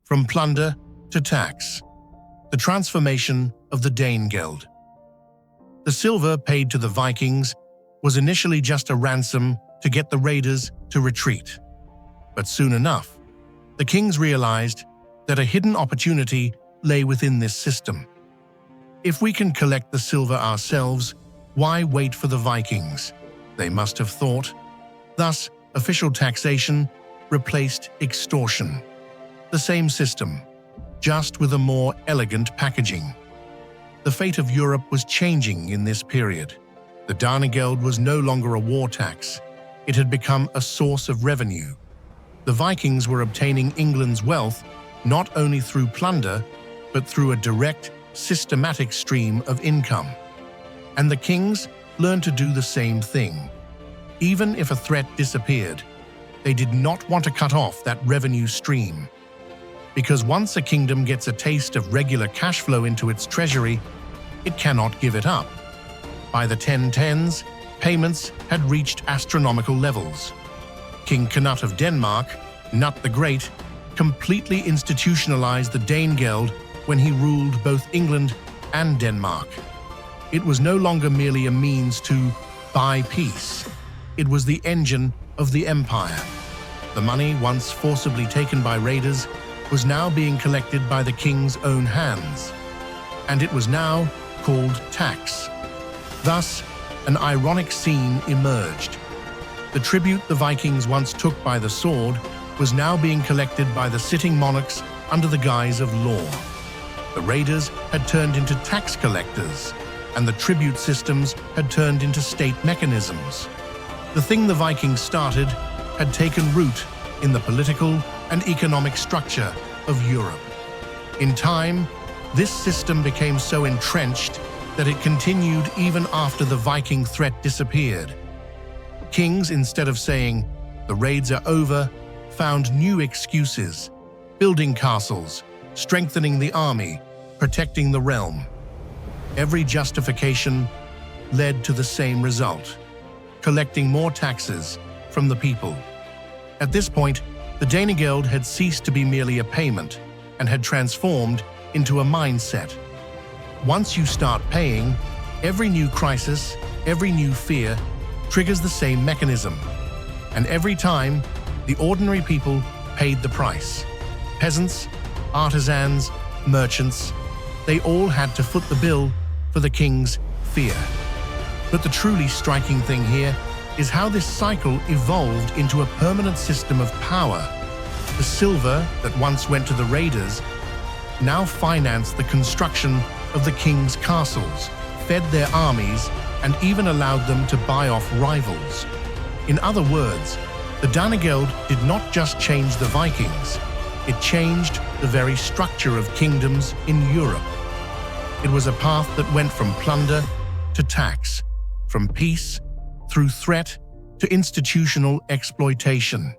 from plunder to tax. The transformation of the Danegeld. The silver paid to the Vikings was initially just a ransom to get the raiders to retreat. But soon enough, the kings realized that a hidden opportunity lay within this system. If we can collect the silver ourselves, why wait for the Vikings? They must have thought. Thus, official taxation replaced extortion. The same system, just with a more elegant packaging. The fate of Europe was changing in this period. The Danegeld was no longer a war tax. It had become a source of revenue. The Vikings were obtaining England's wealth not only through plunder, but through a direct, systematic stream of income. And the kings learned to do the same thing. Even if a threat disappeared, they did not want to cut off that revenue stream. Because once a kingdom gets a taste of regular cash flow into its treasury, it cannot give it up. By the 1010s, payments had reached astronomical levels. King Cnut of Denmark, Cnut the Great, completely institutionalized the Danegeld when he ruled both England and Denmark. It was no longer merely a means to buy peace. It was the engine of the empire. The money, once forcibly taken by raiders, was now being collected by the king's own hands. And it was now called tax. Thus, an ironic scene emerged. The tribute the Vikings once took by the sword was now being collected by the sitting monarchs under the guise of law. The raiders had turned into tax collectors, and the tribute systems had turned into state mechanisms. The thing the Vikings started had taken root in the political and economic structure of Europe. In time, this system became so entrenched that it continued even after the Viking threat disappeared. Kings, instead of saying, "The raids are over," found new excuses, building castles, strengthening the army, protecting the realm. Every justification led to the same result: collecting more taxes from the people. At this point, the Danegeld had ceased to be merely a payment and had transformed into a mindset. Once you start paying, every new crisis, every new fear triggers the same mechanism. And every time, the ordinary people paid the price. Peasants, artisans, merchants, they all had to foot the bill for the king's fear. But the truly striking thing here is how this cycle evolved into a permanent system of power. The silver that once went to the raiders now financed the construction of the king's castles, fed their armies, and even allowed them to buy off rivals. In other words, the Danegeld did not just change the Vikings, it changed the very structure of kingdoms in Europe. It was a path that went from plunder to tax, from peace through threat to institutional exploitation.